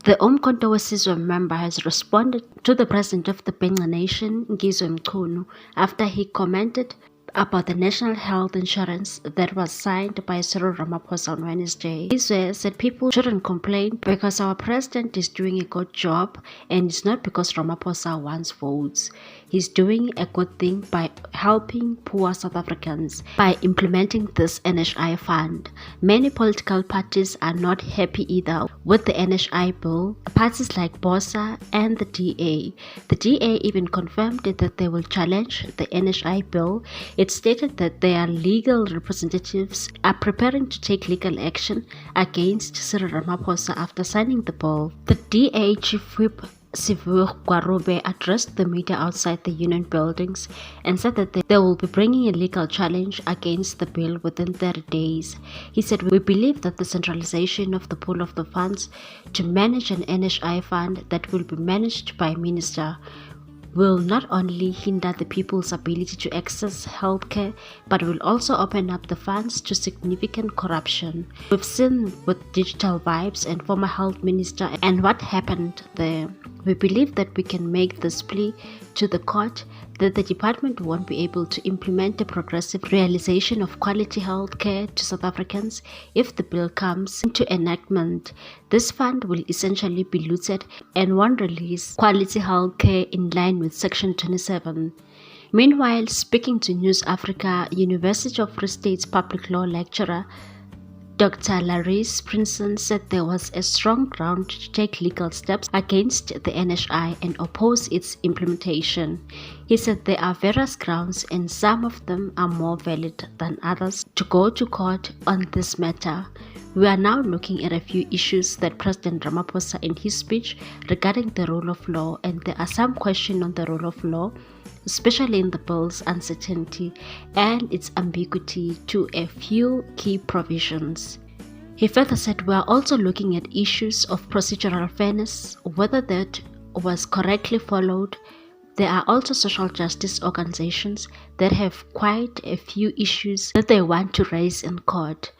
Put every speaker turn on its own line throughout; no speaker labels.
The Umkhonto member has responded to the president of the Bhinca Nation, Ngizwe Mchunu, after he commented about the national health insurance that was signed by Cyril Ramaphosa on Wednesday. Ngizwe said people shouldn't complain because our president is doing a good job, and it's not because Ramaphosa wants votes. He's doing a good thing by helping poor South Africans by implementing this NHI fund. Many political parties are not happy either with the NHI bill. Parties like BOSA and the DA. The DA even confirmed that they will challenge the NHI bill. It stated that their legal representatives are preparing to take legal action against Cyril Ramaphosa after signing the bill. The DA chief whip Ngizwe Mchunu addressed the media outside the union buildings and said that they will be bringing a legal challenge against the bill within 30 days. He said, "We believe that the centralization of the pool of the funds to manage an NHI fund that will be managed by a minister will not only hinder the people's ability to access healthcare, but will also open up the funds to significant corruption. We've seen with Digital Vibes and former health minister and what happened there. We believe that we can make this plea to the court that the department won't be able to implement a progressive realization of quality health care to South Africans if the bill comes into enactment. This fund will essentially be looted and won't release quality health care in line with Section 27. Meanwhile, speaking to News Africa, University of Free State's public law lecturer Dr. Larise Prinson said there was a strong ground to take legal steps against the NHI and oppose its implementation. He said there are various grounds and some of them are more valid than others to go to court on this matter. We are now looking at a few issues that President Ramaphosa in his speech regarding the rule of law, and there are some questions on the rule of law, especially in the bill's uncertainty and its ambiguity to a few key provisions. He further said, "We are also looking at issues of procedural fairness, whether that was correctly followed. There are also social justice organizations that have quite a few issues that they want to raise in court."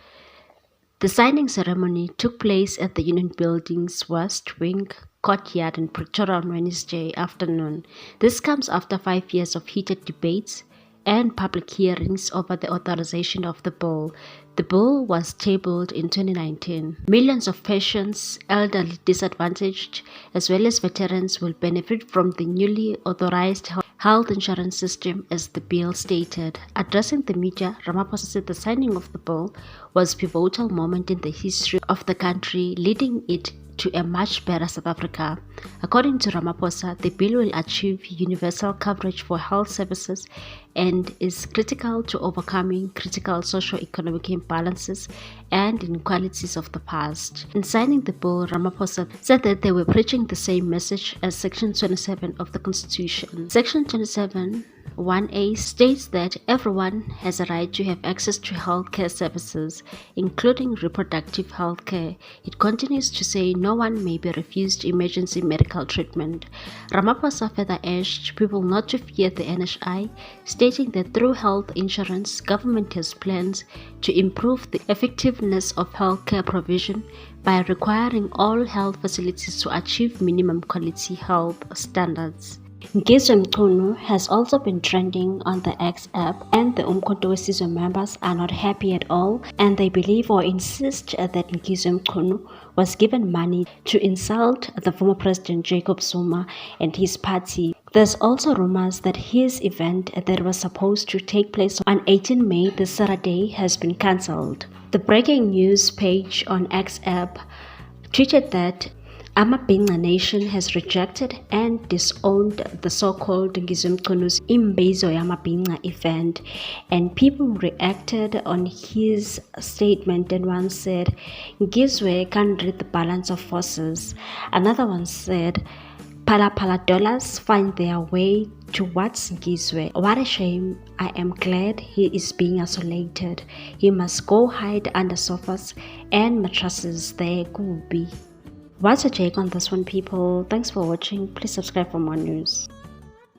The signing ceremony took place at the Union Building's West Wing courtyard in Pretoria on Wednesday afternoon. This comes after 5 years of heated debates and public hearings over the authorization of the bill. The bill was tabled in 2019. Millions of patients, elderly, disadvantaged, as well as veterans will benefit from the newly authorized health insurance system, as the bill stated. Addressing the media, Ramaphosa said the signing of the bill was a pivotal moment in the history of the country, leading it to a much better South Africa. According to Ramaphosa, the bill will achieve universal coverage for health services and is critical to overcoming critical socio-economic imbalances and inequalities of the past. In signing the bill, Ramaphosa said that they were preaching the same message as Section 27 of the Constitution. Section 27 1A states that everyone has a right to have access to healthcare services, including reproductive health care. It continues to say no one may be refused emergency medical treatment. Ramaphosa further urged people not to fear the NHI, stating that through health insurance, government has plans to improve the effectiveness of healthcare provision by requiring all health facilities to achieve minimum quality health standards. Ngizwe Mchunu has also been trending on the X app, and the Umkhonto members are not happy at all, and they believe or insist that Ngizwe Mchunu was given money to insult the former President Jacob Zuma and his party. There's also rumors that his event that was supposed to take place on 18 May this Saturday has been cancelled. The breaking news page on X app tweeted that Bhinca Nation has rejected and disowned the so-called Ngizwe Mchunu's Imbizo Bhinca event, and people reacted on his statement, and one said, "Ngizwe can't read the balance of forces." Another one said, "Pala dollars find their way towards Ngizwe. What a shame. I am glad he is being isolated. He must go hide under sofas and mattresses there, Gubi." What's your take on this one, people? Thanks for watching. Please subscribe for more news.